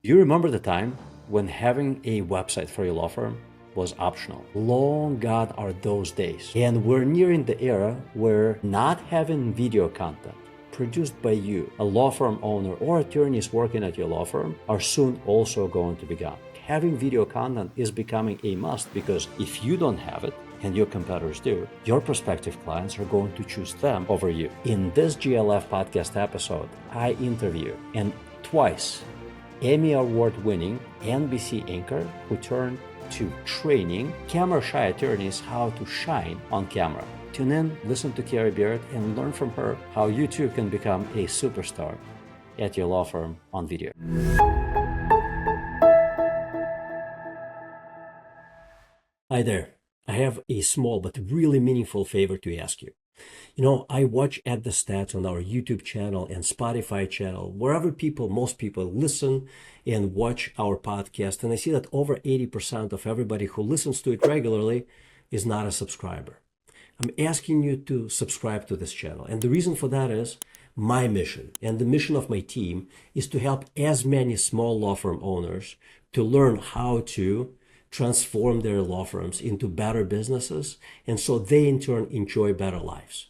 Do you remember the time when having a website for your law firm was optional? Long gone are those days. And we're nearing the era where not having video content produced by you, a law firm owner, or attorneys working at your law firm are soon also going to be gone. Having video content is becoming a must because if you don't have it, and your competitors do, your prospective clients are going to choose them over you. In this GLF podcast episode, I interview and twice Emmy award-winning NBC anchor who turned to training camera-shy attorneys how to shine on camera. Tune in, listen to Kerry Barrett, and learn from her how you too can become a superstar at your law firm on video. Hi there. I have a small but really meaningful favor to ask you. I watch at the stats on our YouTube channel and Spotify channel, wherever most people listen and watch our podcast. And I see that over 80% of everybody who listens to it regularly is not a subscriber. I'm asking you to subscribe to this channel. And the reason for that is my mission and the mission of my team is to help as many small law firm owners to learn how to transform their law firms into better businesses, and so they in turn enjoy better lives.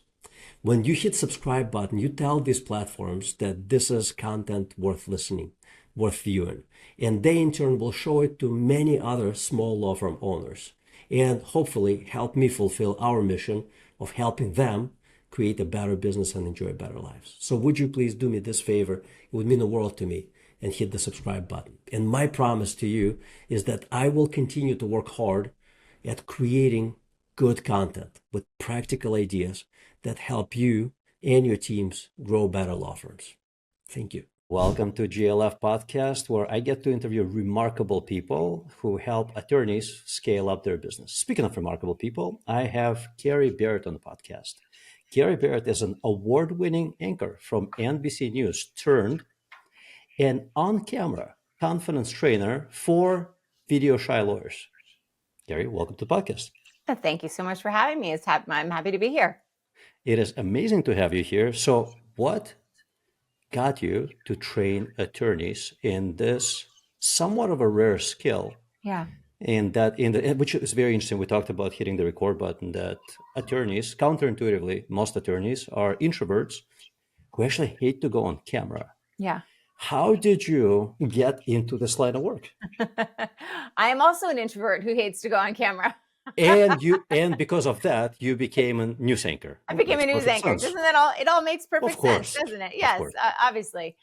When you hit subscribe button, you tell these platforms that this is content worth listening, worth viewing, and they in turn will show it to many other small law firm owners and hopefully help me fulfill our mission of helping them create a better business and enjoy better lives. So would you please do me this favor? It would mean the world to me, and hit the subscribe button. And my promise to you is that I will continue to work hard at creating good content with practical ideas that help you and your teams grow better law firms. Thank you. Welcome to GLF Podcast, where I get to interview remarkable people who help attorneys scale up their business. Speaking of remarkable people, I have Kerry Barrett on the podcast. Kerry Barrett is an award-winning anchor from NBC News turned an on-camera confidence trainer for video shy lawyers. Kerry, welcome to the podcast. Thank you so much for having me. I'm happy to be here. It is amazing to have you here. So what got you to train attorneys in this somewhat of a rare skill? Yeah. Which is very interesting. We talked about hitting the record button, that attorneys, counterintuitively, most attorneys are introverts who actually hate to go on camera. Yeah. How did you get into this line of work? I am also an introvert who hates to go on camera. and because of that, you became a news anchor. I became a news anchor. Doesn't that all? It all makes perfect sense, doesn't it? Yes, obviously.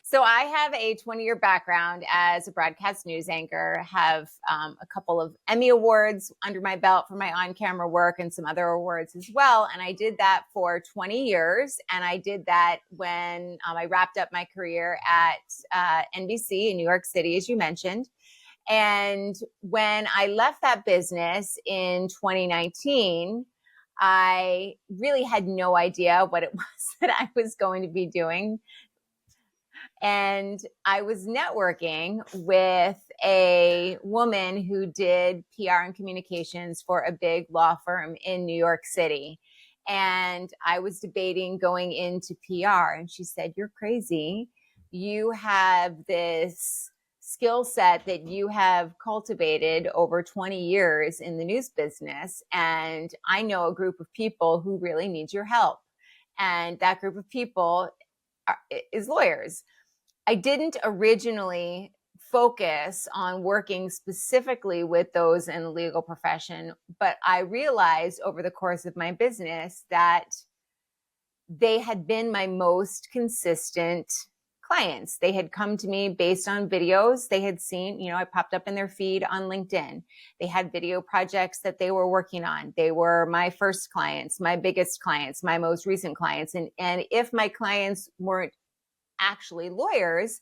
So I have a 20-year background as a broadcast news anchor, have a couple of Emmy awards under my belt for my on-camera work and some other awards as well. And I did that for 20 years. And I did that when I wrapped up my career at NBC in New York City, as you mentioned. And when I left that business in 2019, I really had no idea what it was that I was going to be doing. And I was networking with a woman who did PR and communications for a big law firm in New York City. And I was debating going into PR. And she said, "You're crazy. You have this skill set that you have cultivated over 20 years in the news business. And I know a group of people who really need your help. And that group of people is lawyers." I didn't originally focus on working specifically with those in the legal profession, but I realized over the course of my business that they had been my most consistent clients. They had come to me based on videos they had seen. I popped up in their feed on LinkedIn. They had video projects that they were working on. They were my first clients, my biggest clients, my most recent clients. And if my clients weren't actually lawyers,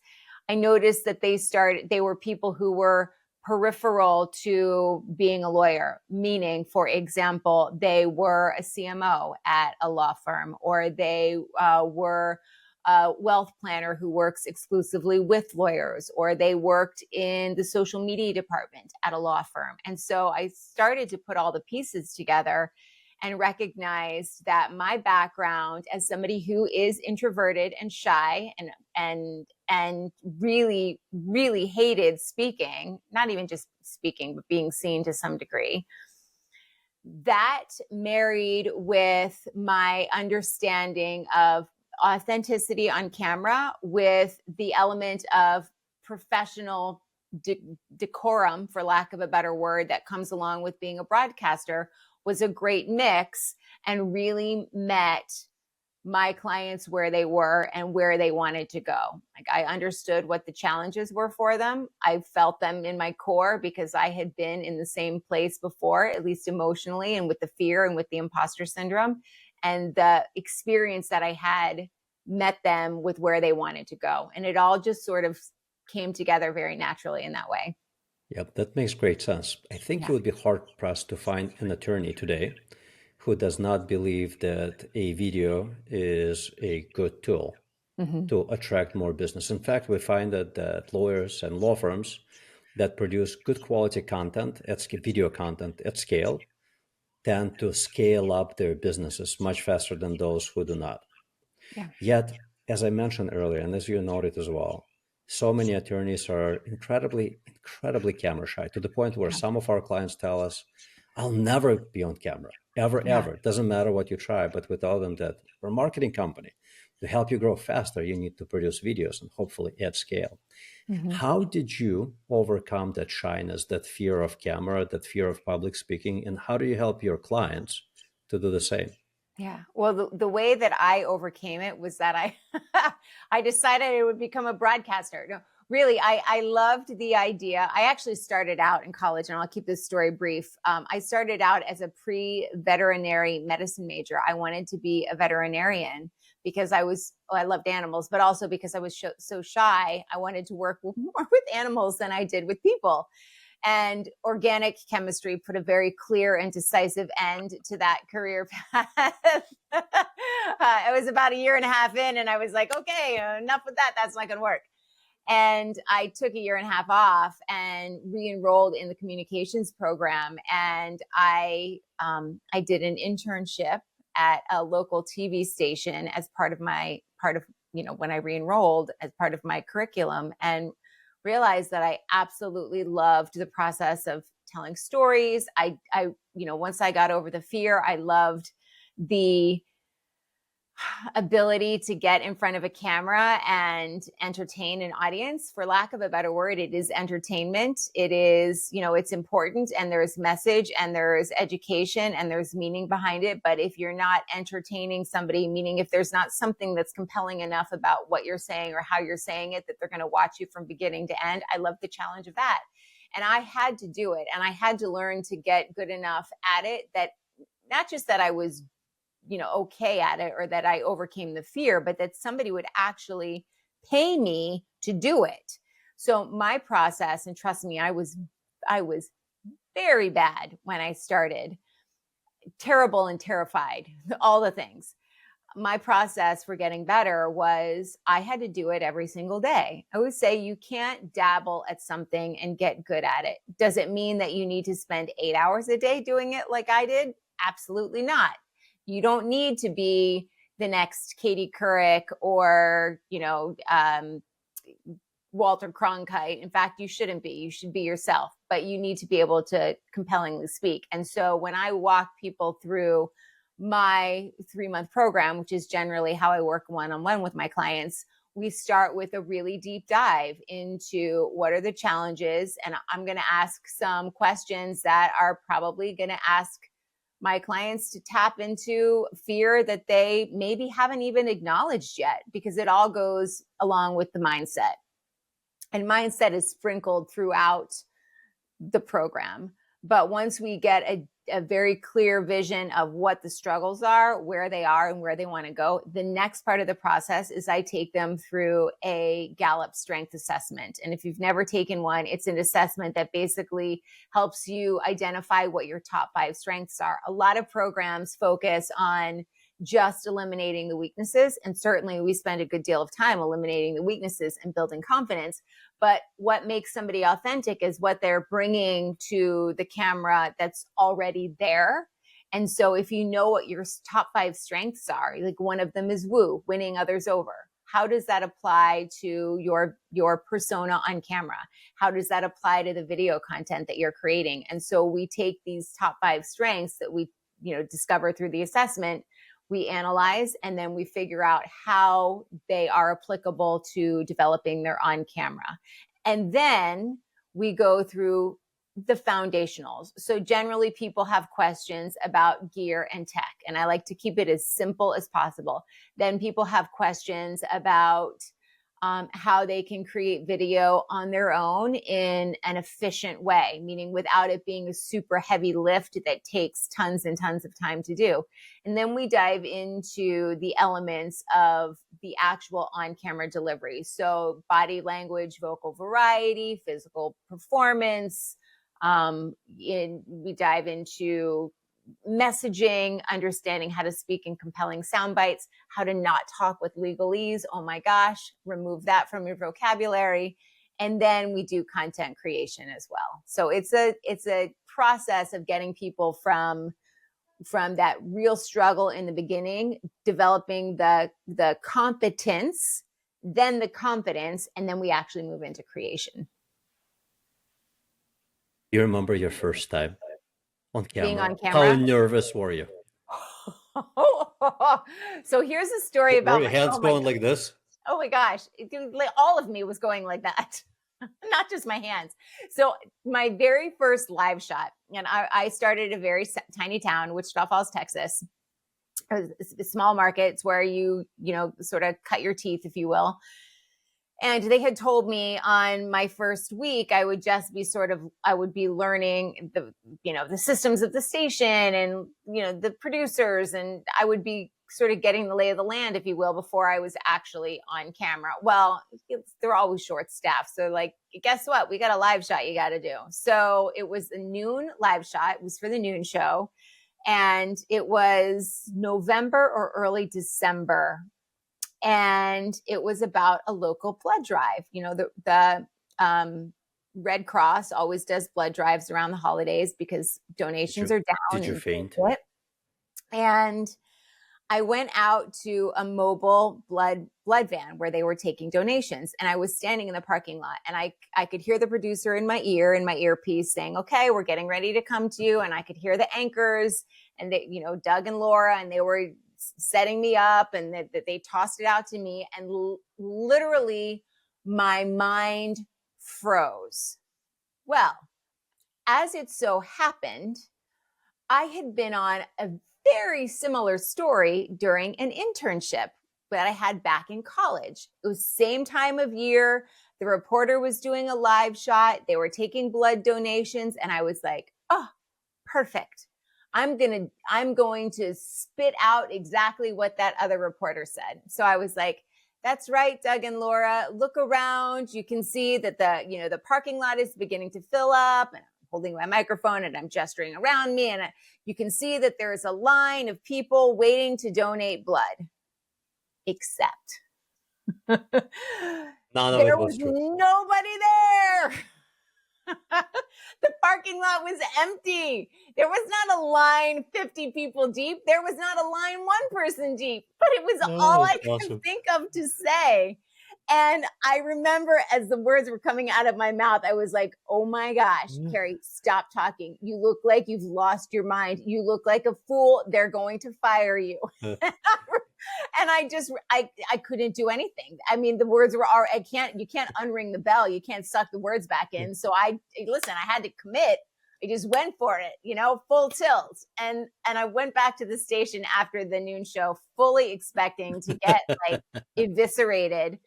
I noticed that they were people who were peripheral to being a lawyer, meaning, for example, they were a CMO at a law firm, or they were a wealth planner who works exclusively with lawyers, or they worked in the social media department at a law firm. And so I started to put all the pieces together. and recognized that my background as somebody who is introverted and shy and really, really hated speaking, not even just speaking, but being seen to some degree, that married with my understanding of authenticity on camera with the element of professional decorum, for lack of a better word, that comes along with being a broadcaster was a great mix and really met my clients where they were and where they wanted to go. Like, I understood what the challenges were for them. I felt them in my core because I had been in the same place before, at least emotionally, and with the fear and with the imposter syndrome. And the experience that I had met them with where they wanted to go. And it all just sort of came together very naturally in that way. Yep, that makes great sense. I think you would be hard pressed to find an attorney today who does not believe that a video is a good tool to attract more business. In fact, we find that lawyers and law firms that produce good quality content, video content at scale, tend to scale up their businesses much faster than those who do not. Yeah. Yet, as I mentioned earlier, and as you noted as well, so many attorneys are incredibly, incredibly camera shy to the point where some of our clients tell us, I'll never be on camera, ever, ever. It doesn't matter what you try, but we tell them that we're a marketing company. To help you grow faster, you need to produce videos and hopefully at scale. How did you overcome that shyness, that fear of camera, that fear of public speaking, and how do you help your clients to do the same? Yeah. Well, the way that I overcame it was that I I decided I would become a broadcaster. No, really, I loved the idea. I actually started out in college, and I'll keep this story brief. I started out as a pre-veterinary medicine major. I wanted to be a veterinarian because I loved animals, but also because I was so shy. I wanted to work more with animals than I did with people. And organic chemistry put a very clear and decisive end to that career path. It was about a year and a half in, and I was like, okay, enough with that. That's not going to work. And I took a year and a half off and re-enrolled in the communications program. And I did an internship at a local TV station as part of when I re-enrolled as part of my curriculum, and realized that I absolutely loved the process of telling stories. Once I got over the fear, I loved the ability to get in front of a camera and entertain an audience. For lack of a better word, it is entertainment. It is, it's important, and there's message and there's education and there's meaning behind it. But if you're not entertaining somebody, meaning if there's not something that's compelling enough about what you're saying or how you're saying it, that they're going to watch you from beginning to end, I love the challenge of that. And I had to do it. And I had to learn to get good enough at it that not just that I was okay at it or that I overcame the fear, but that somebody would actually pay me to do it. So my process, and trust me, I was very bad when I started, terrible and terrified, all the things. My process for getting better was I had to do it every single day. I would say you can't dabble at something and get good at it. Does it mean that you need to spend 8 hours a day doing it like I did? Absolutely not. You don't need to be the next Katie Couric or, Walter Cronkite. In fact, you shouldn't be. You should be yourself, but you need to be able to compellingly speak. And so when I walk people through my 3-month program, which is generally how I work one-on-one with my clients, we start with a really deep dive into what are the challenges. And I'm going to ask some questions that are probably going to ask my clients to tap into fear that they maybe haven't even acknowledged yet, because it all goes along with the mindset. And mindset is sprinkled throughout the program. But once we get a very clear vision of what the struggles are, where they are, and where they want to go, the next part of the process is I take them through a Gallup strength assessment. And if you've never taken one, it's an assessment that basically helps you identify what your top 5 strengths are. A lot of programs focus on just eliminating the weaknesses. And certainly we spend a good deal of time eliminating the weaknesses and building confidence. But what makes somebody authentic is what they're bringing to the camera that's already there. And so if you know what your top 5 strengths are, like one of them is woo, winning others over. How does that apply to your persona on camera? How does that apply to the video content that you're creating? And so we take these top 5 strengths that we, discover through the assessment, we analyze, and then we figure out how they are applicable to developing their on camera. And then we go through the foundationals. So generally people have questions about gear and tech, and I like to keep it as simple as possible. Then people have questions about how they can create video on their own in an efficient way, meaning without it being a super heavy lift that takes tons and tons of time to do. And then we dive into the elements of the actual on-camera delivery. So body language, vocal variety, physical performance. We dive into messaging, understanding how to speak in compelling sound bites, how to not talk with legalese. Oh my gosh, remove that from your vocabulary. And then we do content creation as well. So it's a process of getting people from that real struggle in the beginning, developing the competence, then the confidence, and then we actually move into creation. You remember your first time on camera? Being on camera? How nervous were you? So here's a story about were your hands going like this? Oh my gosh. All of me was going like that. Not just my hands. So my very first live shot, and I started a very tiny town, Wichita Falls, Texas. It was a small market. It's where you sort of cut your teeth, if you will. And they had told me on my first week, I would just be I would be learning the systems of the station and, the producers, and I would be sort of getting the lay of the land, if you will, before I was actually on camera. Well, they're always short staffed. So like, guess what? We got a live shot you got to do. So it was a noon live shot. It was for the noon show. And it was November or early December. And it was about a local blood drive. The Red Cross always does blood drives around the holidays because donations are down. Did you faint? And I went out to a mobile blood van where they were taking donations. And I was standing in the parking lot, and I could hear the producer in my earpiece saying, okay, we're getting ready to come to you. And I could hear the anchors and they, Doug and Laura, and they were setting me up, and that they tossed it out to me, and literally my mind froze. Well, as it so happened, I had been on a very similar story during an internship that I had back in college. It was same time of year. The reporter was doing a live shot. They were taking blood donations, and I was like, oh, perfect. I'm going to spit out exactly what that other reporter said. So I was like, that's right, Doug and Laura, look around. You can see that the parking lot is beginning to fill up, and I'm holding my microphone and I'm gesturing around me. And you can see that there's a line of people waiting to donate blood, except there was nobody there. The parking lot was empty. There was not a line 50 people deep. There was not a line 1 person deep, but it was all I could think of to say. And I remember as the words were coming out of my mouth, I was like, oh my gosh, Kerry, stop talking. You look like you've lost your mind. You look like a fool. They're going to fire you. And I couldn't do anything. I mean, the words were you can't unring the bell. You can't suck the words back in. So I had to commit. I just went for it, full tilt. And I went back to the station after the noon show, fully expecting to get like eviscerated.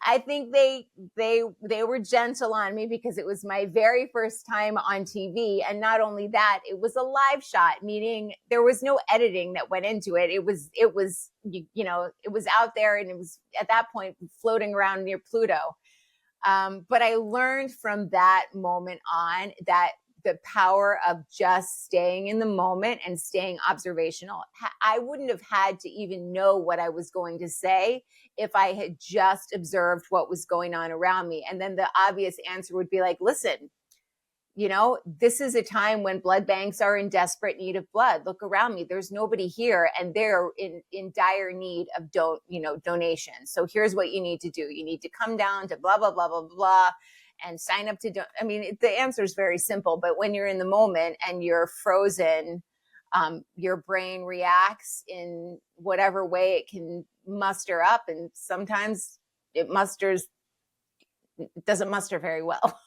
I think they were gentle on me because it was my very first time on TV. And not only that, it was a live shot, meaning there was no editing that went into it. It was out there, and it was at that point floating around near Pluto. But I learned from that moment on that the power of just staying in the moment and staying observational. I wouldn't have had to even know what I was going to say if I had just observed what was going on around me. And then the obvious answer would be like, listen, this is a time when blood banks are in desperate need of blood. Look around me. There's nobody here, and they're in dire need of donations. So here's what you need to do. You need to come down to blah, blah, blah, blah, blah, and sign up to the answer is very simple, but when you're in the moment and you're frozen, your brain reacts in whatever way it can muster up. And sometimes it doesn't muster very well.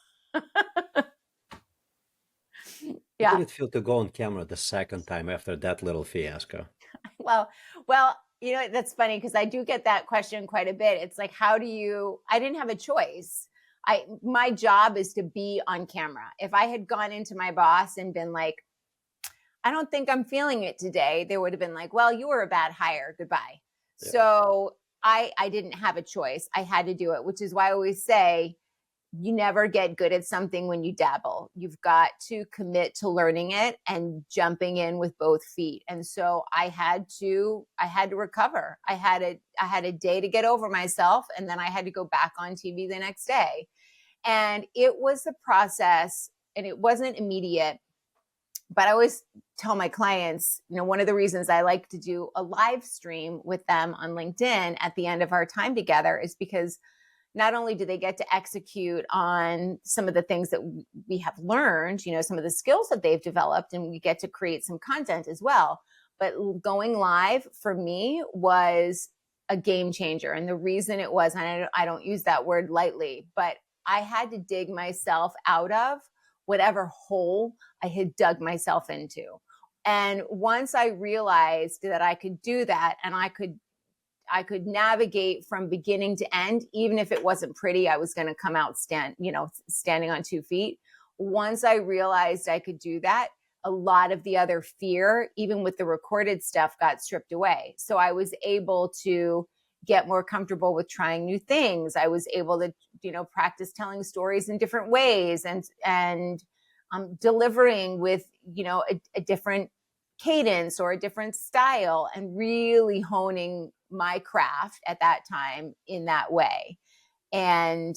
Yeah. How did it feel to go on camera the second time after that little fiasco? Well, that's funny because I do get that question quite a bit. It's like, I didn't have a choice. My job is to be on camera. If I had gone into my boss and been like, I don't think I'm feeling it today, they would have been like, well, you were a bad hire. Goodbye. Yeah. So I didn't have a choice. I had to do it, which is why I always say, you never get good at something when you dabble. You've got to commit to learning it and jumping in with both feet. And so I had to recover. I had a day to get over myself, and then I had to go back on TV the next day. And it was a process, and it wasn't immediate. But I always tell my clients, one of the reasons I like to do a live stream with them on LinkedIn at the end of our time together is because not only do they get to execute on some of the things that we have learned, some of the skills that they've developed, and we get to create some content as well. But going live for me was a game changer. And the reason it was, and I don't use that word lightly, but I had to dig myself out of whatever hole I had dug myself into. And once I realized that I could do that, and I could navigate from beginning to end, even if it wasn't pretty, I was going to come out standing on 2 feet. Once I realized I could do that, a lot of the other fear, even with the recorded stuff, got stripped away. So I was able to get more comfortable with trying new things. I was able to, practice telling stories in different ways and delivering with, a different cadence or a different style, and really honing my craft at that time in that way. And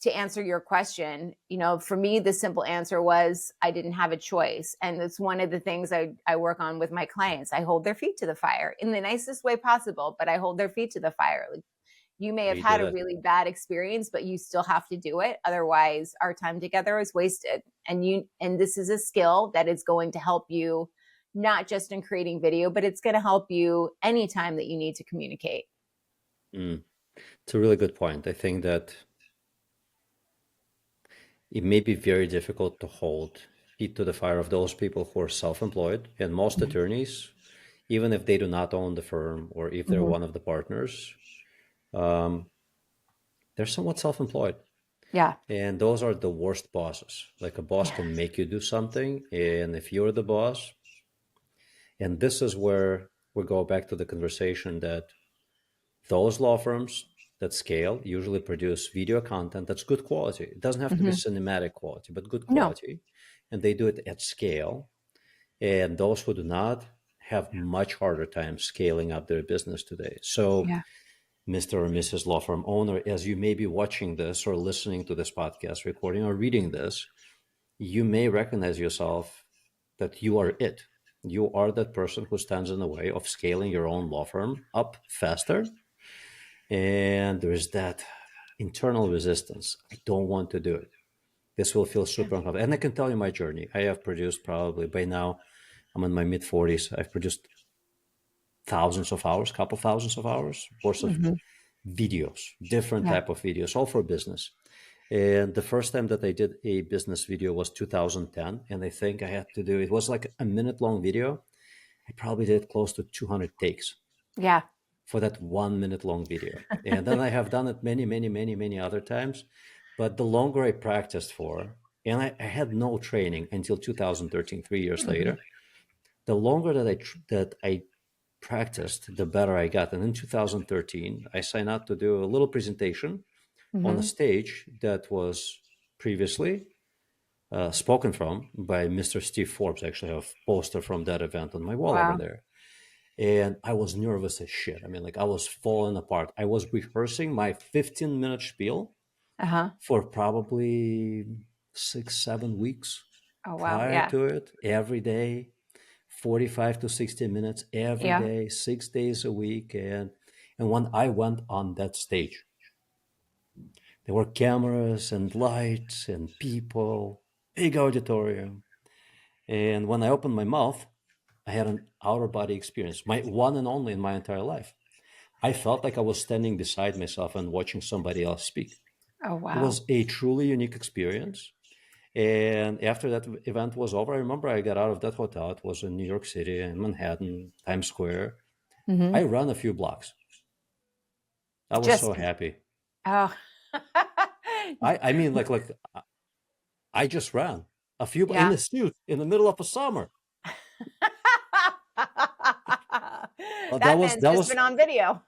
to answer your question, for me, the simple answer was I didn't have a choice. And it's one of the things I work on with my clients. I hold their feet to the fire in the nicest way possible, but I hold their feet to the fire. Like, you may have had a really bad experience, but you still have to do it. Otherwise, our time together is wasted. And this is a skill that is going to help you, not just in creating video, but it's going to help you anytime that you need to communicate. It's a really good point. I think that it may be very difficult to hold feet to the fire of those people who are self-employed, and most attorneys, even if they do not own the firm or if they're one of the partners, they're somewhat self-employed. Yeah. And those are the worst bosses. Like, a boss can make you do something, and if you're the boss, and this is where we go back to the conversation that those law firms that scale usually produce video content that's good quality. It doesn't have to be cinematic quality, but good quality. No. And they do it at scale. And those who do not have much harder time scaling up their business today. So, Mr. or Mrs. Law Firm owner, as you may be watching this or listening to this podcast recording or reading this, you may recognize yourself that you are it. You are that person who stands in the way of scaling your own law firm up faster. And there's that internal resistance. I don't want to do it. This will feel super uncomfortable. And I can tell you my journey. I have produced, probably by now, I'm in my mid-40s. I've produced thousands of hours, couple thousands of hours worth of videos, different type of videos, all for business. And the first time that I did a business video was 2010. And I think I had to do, it was like a minute-long video. I probably did close to 200 takes. Yeah. For that 1 minute long video. And then I have done it many, many, many, many other times. But the longer I practiced for, and I had no training until 2013, 3 years later, the longer that I practiced, the better I got. And in 2013, I signed up to do a little presentation on a stage that was previously spoken from by Mr. Steve Forbes. I actually have a poster from that event on my wall over there. And I was nervous as shit. I mean, like, I was falling apart. I was rehearsing my 15-minute spiel for probably 6, 7 weeks Oh, wow. prior Yeah. to it, every day, 45 to 60 minutes every Yeah. day, 6 days a week. And when I went on that stage, there were cameras and lights and people, big auditorium. And when I opened my mouth, I had an outer body experience, my one and only in my entire life. I felt like I was standing beside myself and watching somebody else speak. Oh, It wow. was a truly unique experience. And after that event was over, I remember I got out of that hotel. It was in New York City, in Manhattan, Times Square. Hmm. I ran a few blocks. I was Just, so happy. oh, I mean, like I just ran a few in yeah. a suit in the middle of a summer. That That was man's that just was been on video.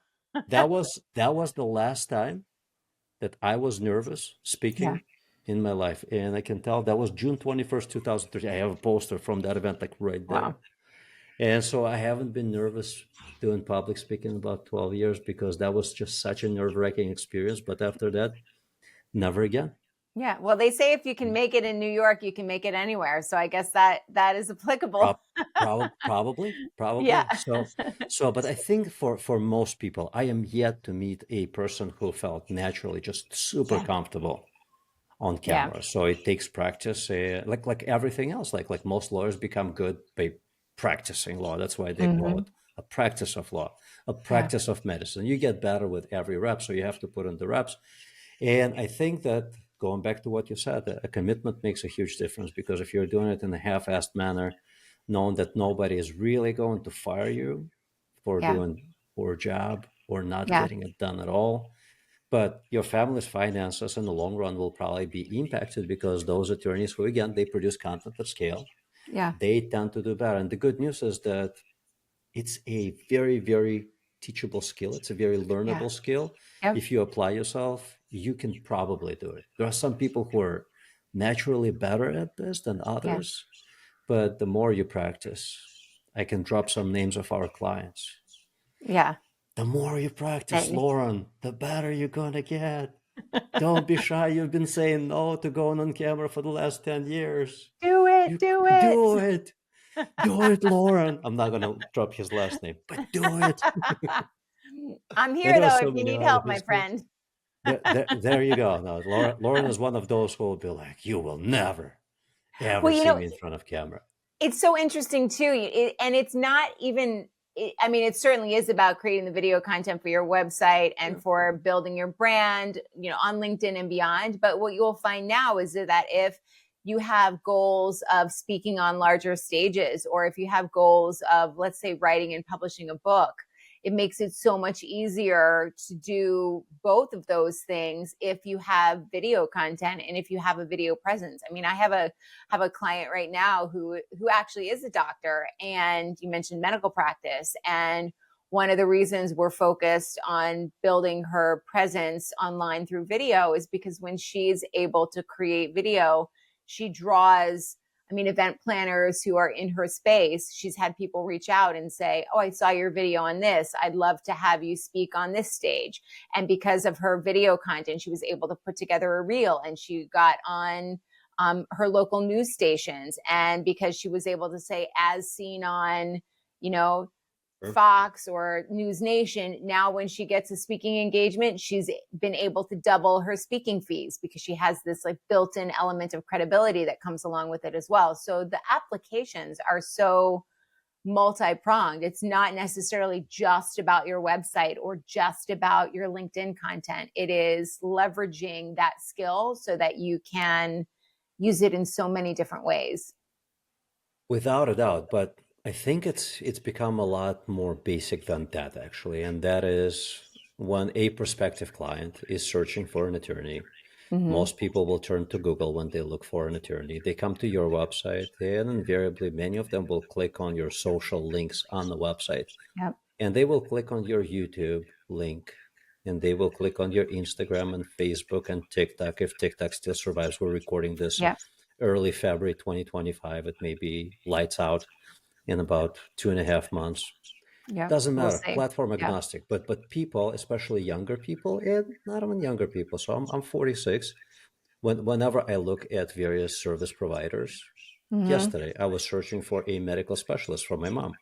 that was the last time that I was nervous Yeah. speaking in my life, and I can tell that was June 21st, 2013. I have a poster from that event, like right Wow. there. And so I haven't been nervous doing public speaking in about 12 years because that was just such a nerve-wracking experience. But after that, never again. Yeah. Well, they say if you can make it in New York, you can make it anywhere. So I guess that is applicable. Probably. Yeah. But I think for most people, I am yet to meet a person who felt naturally just super Yeah. comfortable on Yeah. camera. So it takes practice, like everything else. Like most lawyers become good by practicing law. That's why they call Hmm. it a practice of law, a Yeah. practice of medicine. You get better with every rep, so you have to put in the reps. And I think that going back to what you said, a commitment makes a huge difference because if you're doing it in a half-assed manner, knowing that nobody is really going to fire you for Yeah. doing poor job or not Yeah. getting it done at all, but your family's finances in the long run will probably be impacted because those attorneys who, again, they produce content at scale, Yeah. they tend to do better. And the good news is that it's a very, very teachable skill. It's a very Yeah. learnable skill. Yep. If you apply yourself, you can probably do it. There are some people who are naturally better at this than Yeah. others, but the more you practice, I can drop some names of our clients. Yeah. The more you practice, That- Lauren, the better you're going to get. Don't be shy. You've been saying no to going on camera for the last 10 years. Do it. You Do it. do it. Do it, Lauren. I'm not going to drop his last name, but do it. I'm And here there are though so if you many need other help, my histories. friend. There you go. Now, Lauren is one of those who will be like, you will never, ever Well, see me in front of camera. it's so interesting too, and it's not even. I mean, it certainly is about creating the video content for your website and Yeah. for building your brand, on LinkedIn and beyond. But what you'll find now is that if you have goals of speaking on larger stages, or if you have goals of, let's say, writing and publishing a book, it makes it so much easier to do both of those things if you have video content and if you have a video presence. I mean, I have a client right now who actually is a doctor, and you mentioned medical practice, and one of the reasons we're focused on building her presence online through video is because when she's able to create video, she draws, I mean, event planners who are in her space. She's had people reach out and say, "Oh, I saw your video on this. I'd love to have you speak on this stage." And because of her video content, she was able to put together a reel, and she got on her local news stations. And because she was able to say, as seen on, you know, Sure. Fox or News Nation, now when she gets a speaking engagement, she's been able to double her speaking fees because she has this like built-in element of credibility that comes along with it as well. So the applications are so multi-pronged. It's not necessarily just about your website or just about your LinkedIn content. It is leveraging that skill so that you can use it in so many different ways. Without a doubt, but I think it's become a lot more basic than that actually, and that is when a prospective client is searching for an attorney. Mm-hmm. Most people will turn to Google when they look for an attorney. They come to your website, and invariably, many of them will click on your social links on the website, Yep. and they will click on your YouTube link, and they will click on your Instagram and Facebook and TikTok if TikTok still survives. We're recording this Yep. early February 2025. It may be lights out in about 2.5 months. Yep. Doesn't We'll matter, see. platform Yeah. agnostic. But people, especially younger people, and not even younger people. So I'm 46. Whenever I look at various service providers, Mm-hmm. yesterday I was searching for a medical specialist for my mom.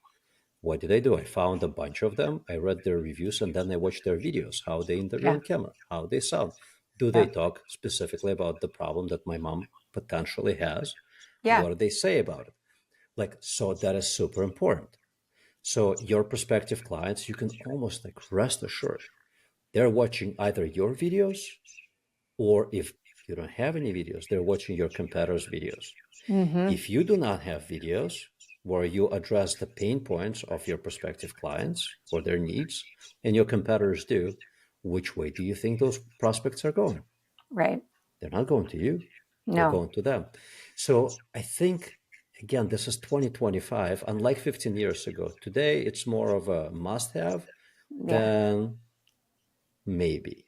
What did I do? I found a bunch of them. I read their reviews and then I watched their videos, how they interview Yeah. on camera, how they sound. Do they Yeah. talk specifically about the problem that my mom potentially has? Yeah. What do they say about it? Like, so that is super important. So your prospective clients, you can almost like rest assured they're watching either your videos, or if you don't have any videos, they're watching your competitors' videos. Mm-hmm. If you do not have videos where you address the pain points of your prospective clients or their needs, and your competitors do, which way do you think those prospects are going? Right. They're not going to you, they're No. going to them. So I think, again, this is 2025, unlike 15 years ago. Today, it's more of a must have Yeah. than maybe.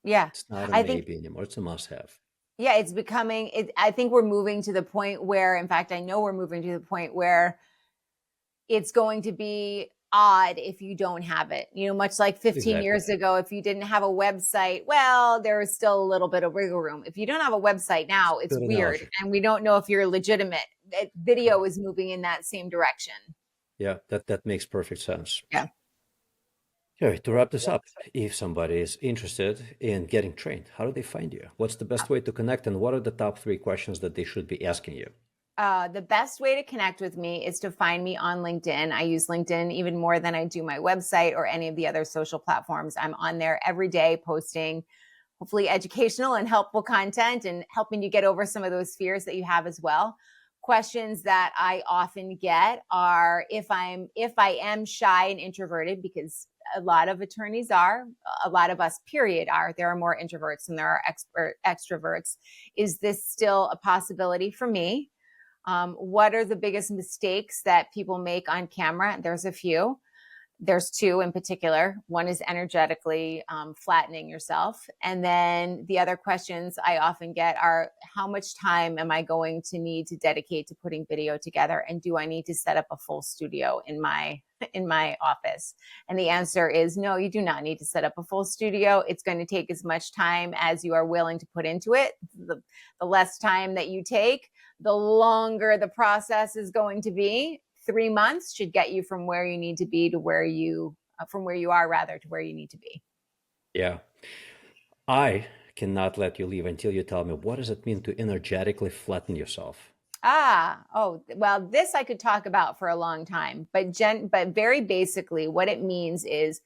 Yeah. It's not a I think, maybe anymore, it's a must have. yeah, it's becoming it. I think we're moving to the point where, in fact, I know we're moving to the point where it's going to be odd if you don't have it. Much like 15 Exactly. years ago, if you didn't have a website, well, there is still a little bit of wiggle room. If you don't have a website now, it's Good weird. analogy. And we don't know if you're legitimate. Video is moving in that same direction. Yeah, that makes perfect sense. Yeah. Yeah, to wrap this up, if somebody is interested in getting trained, how do they find you? What's the best way to connect, and what are the top three questions that they should be asking you? The best way to connect with me is to find me on LinkedIn. I use LinkedIn even more than I do my website or any of the other social platforms. I'm on there every day posting hopefully educational and helpful content and helping you get over some of those fears that you have as well. Questions that I often get are if I am shy and introverted, because a lot of attorneys are, a lot of us period are, there are more introverts than there are extroverts. Is this still a possibility for me? What are the biggest mistakes that people make on camera? There's a few. There's two in particular. One is energetically flattening yourself. And then the other questions I often get are, how much time am I going to need to dedicate to putting video together? And do I need to set up a full studio in my office? And the answer is no, you do not need to set up a full studio. It's going to take as much time as you are willing to put into it. The less time that you take, the longer the process is going to be. 3 months should get you from where you need to be to where you, from where you are rather, to where you need to be. Yeah, I cannot let you leave until you tell me what does it mean to energetically flatten yourself? Oh, well, this I could talk about for a long time, but very basically what it means is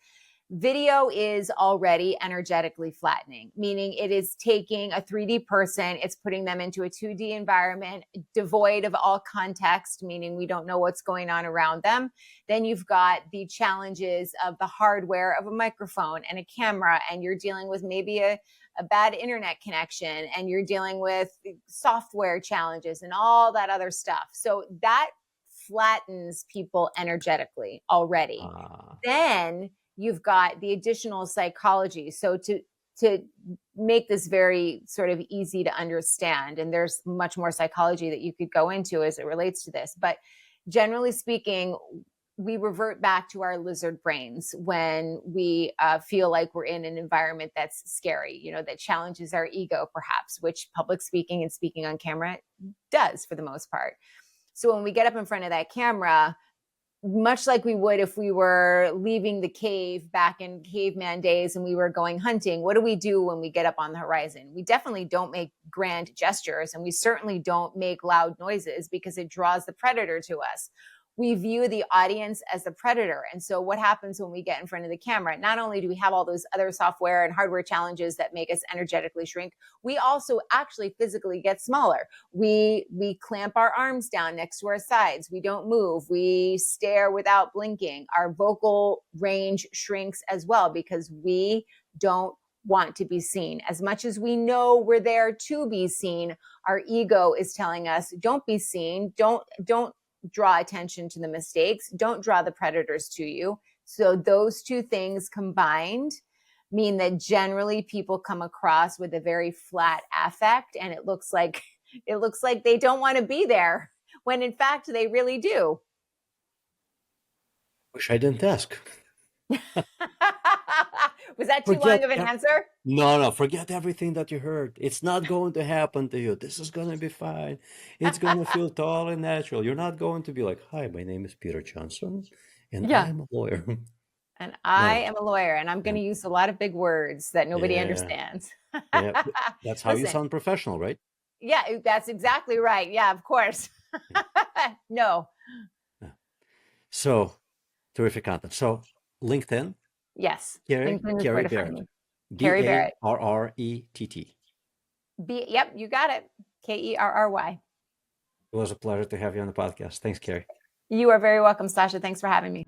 video is already energetically flattening, meaning it is taking a 3D person, it's putting them into a 2D environment devoid of all context, meaning we don't know what's going on around them. Then you've got the challenges of the hardware of a microphone and a camera, and you're dealing with maybe a bad internet connection, and you're dealing with software challenges and all that other stuff. So that flattens people energetically already. Ah, Then you've got the additional psychology. So to make this very sort of easy to understand, and there's much more psychology that you could go into as it relates to this, but generally speaking, we revert back to our lizard brains when we feel like we're in an environment that's scary, that challenges our ego, perhaps, which public speaking and speaking on camera does for the most part. So when we get up in front of that camera, much like we would if we were leaving the cave back in caveman days and we were going hunting, what do we do when we get up on the horizon? We definitely don't make grand gestures, and we certainly don't make loud noises because it draws the predator to us. We view the audience as the predator. And so what happens when we get in front of the camera? Not only do we have all those other software and hardware challenges that make us energetically shrink, we also actually physically get smaller. We clamp our arms down next to our sides. We don't move. We stare without blinking. Our vocal range shrinks as well because we don't want to be seen. As much as we know we're there to be seen, our ego is telling us, don't be seen. Don't draw attention to the mistakes. Don't draw the predators to you. So those two things combined mean that generally people come across with a very flat affect, and it looks like they don't want to be there when in fact they really do. wish I didn't ask. Was that too long of an answer? No, forget everything that you heard. It's not going to happen to you. This is going to be fine. It's going to feel totally natural. You're not going to be like, hi, my name is Peter Johnson, and I am a lawyer. And I am a lawyer, and I'm going to use a lot of big words that nobody understands. Yeah, that's how you sound professional, right? Yeah, that's exactly right. Yeah, of course. No. So, terrific content. So, LinkedIn. Yes. Kerry Barrett. Kerry Barrett. Barrett. Yep, you got it. Kerry. It was a pleasure to have you on the podcast. Thanks, Kerry. You are very welcome, Sasha. Thanks for having me.